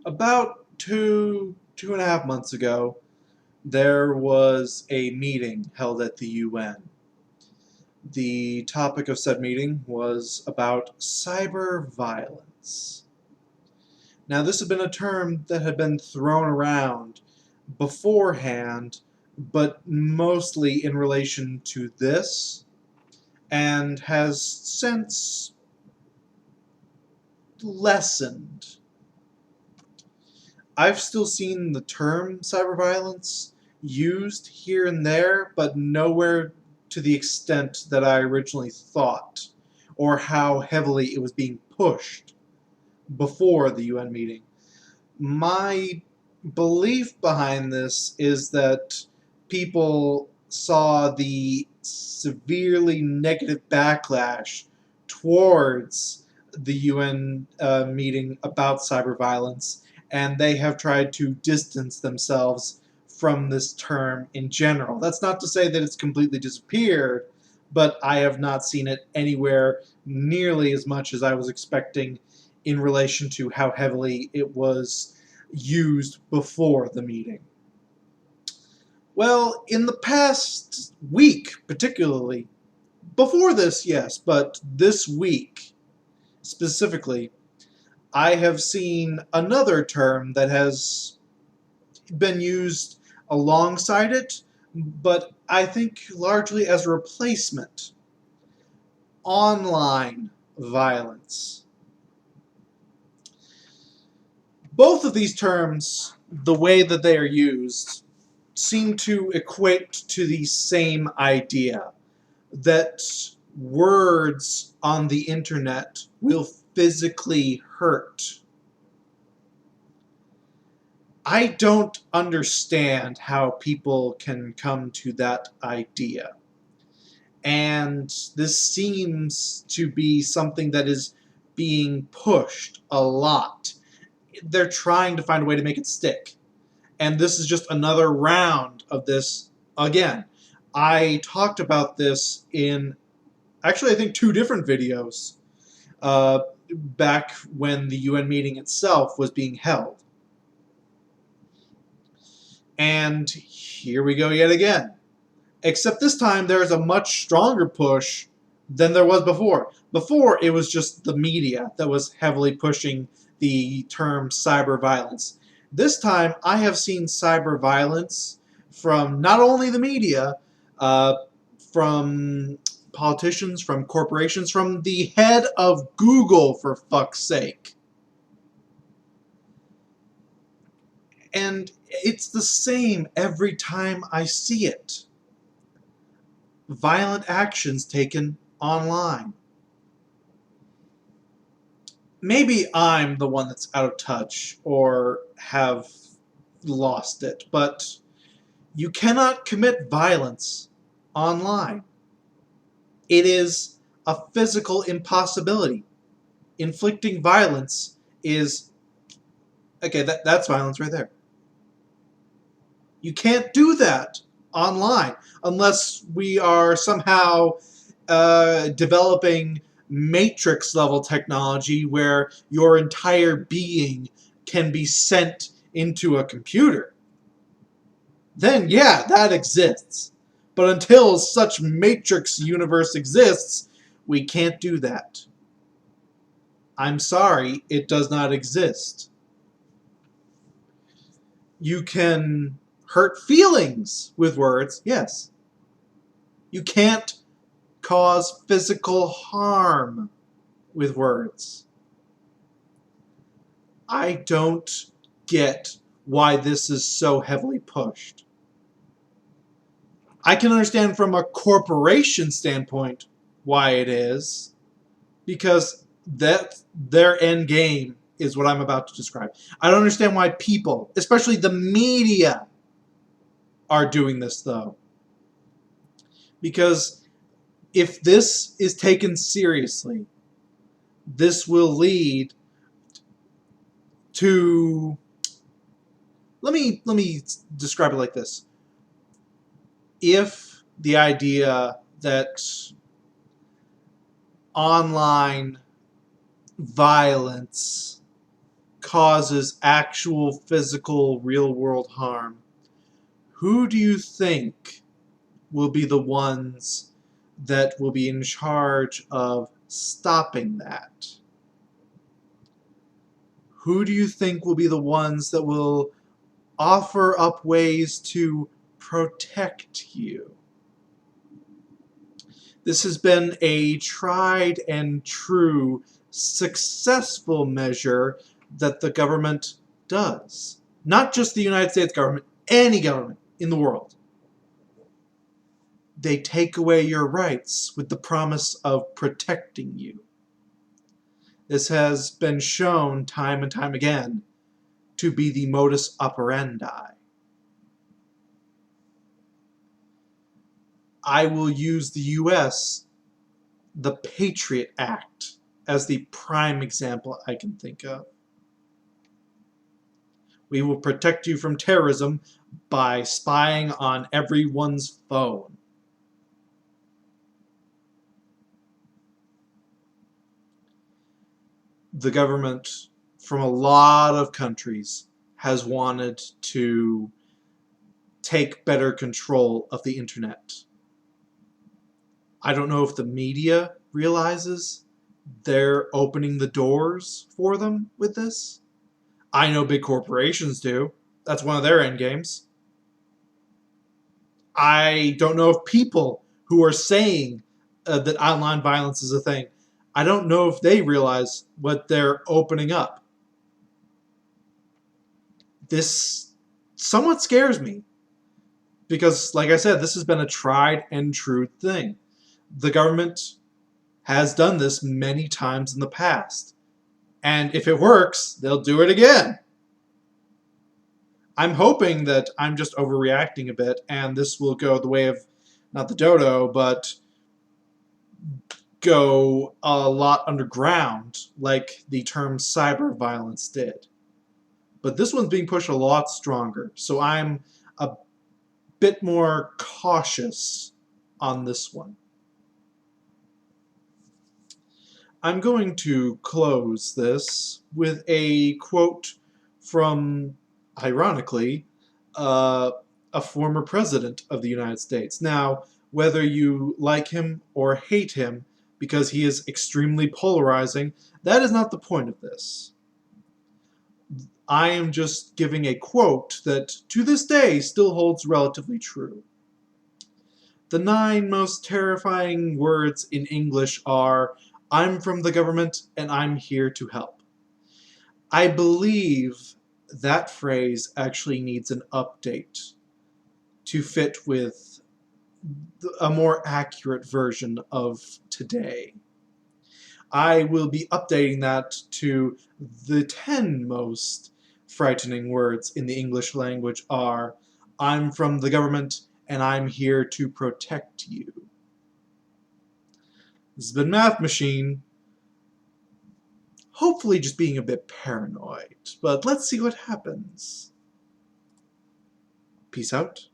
About 2.5 months ago, there was a meeting held at the UN. The topic of said meeting was about cyber violence. Now, this had been a term that had been thrown around beforehand, but mostly in relation to this, and has since lessened. I've still seen the term cyber violence used here and there, but nowhere to the extent that I originally thought, or how heavily it was being pushed before the UN meeting. My belief behind this is that people saw the severely negative backlash towards the UN meeting about cyber violence, and they have tried to distance themselves from this term in general. That's not to say that it's completely disappeared, but I have not seen it anywhere nearly as much as I was expecting in relation to how heavily it was used before the meeting. Well, in the past week, particularly, before this, yes, but this week specifically, I have seen another term that has been used alongside it, but I think largely as a replacement. Online violence. Both of these terms, the way that they are used, seem to equate to the same idea that words on the internet will physically hurt. I don't understand how people can come to that idea. And this seems to be something that is being pushed a lot. They're trying to find a way to make it stick. And this is just another round of this again. I talked about this in, actually, I think 2 different videos back when the UN meeting itself was being held. And here we go yet again. Except this time there's a much stronger push than there was before. Before, it was just the media that was heavily pushing the term cyber violence. This time, I have seen cyber violence from not only the media, from politicians, from corporations, from the head of Google, for fuck's sake. And it's the same every time I see it. Violent actions taken online. Maybe I'm the one that's out of touch or have lost it, but you cannot commit violence online. It is a physical impossibility. Inflicting violence is, okay, that's violence right there. You can't do that online unless we are somehow developing Matrix level technology where your entire being can be sent into a computer. Then yeah, that exists. But until such Matrix universe exists, we can't do that. I'm sorry, it does not exist. You can hurt feelings with words, yes. You can't cause physical harm with words. I don't get why this is so heavily pushed. I can understand from a corporation standpoint why it is, because their end game is what I'm about to describe. I don't understand why people, especially the media, are doing this though. Because if this is taken seriously, this will lead to, let me describe it like this. If the idea that online violence causes actual physical real-world harm, who do you think will be the ones that will be in charge of stopping that? Who do you think will be the ones that will offer up ways to protect you? This has been a tried and true successful measure that the government does. Not just the United States government, any government in the world. They take away your rights with the promise of protecting you. This has been shown time and time again to be the modus operandi. I will use the US, the Patriot Act, as the prime example I can think of. We will protect you from terrorism by spying on everyone's phone. The government from a lot of countries has wanted to take better control of the internet. I don't know if the media realizes they're opening the doors for them with this. I know big corporations do. That's one of their end games. I don't know if people who are saying that online violence is a thing, I don't know if they realize what they're opening up. This somewhat scares me because, like I said, this has been a tried and true thing. The government has done this many times in the past. And if it works, they'll do it again. I'm hoping that I'm just overreacting a bit and this will go the way of, not the dodo, but go a lot underground like the term cyber violence did. But this one's being pushed a lot stronger, so I'm a bit more cautious on this one. I'm going to close this with a quote from, ironically, a former president of the United States. Now, whether you like him or hate him, because he is extremely polarizing, that is not the point of this. I am just giving a quote that, to this day, still holds relatively true. The 9 most terrifying words in English are, "I'm from the government and I'm here to help." I believe that phrase actually needs an update to fit with a more accurate version of today. I will be updating that to the 10 most frightening words in the English language are, "I'm from the government and I'm here to protect you." This has been Math Machine. Hopefully just being a bit paranoid, but let's see what happens. Peace out.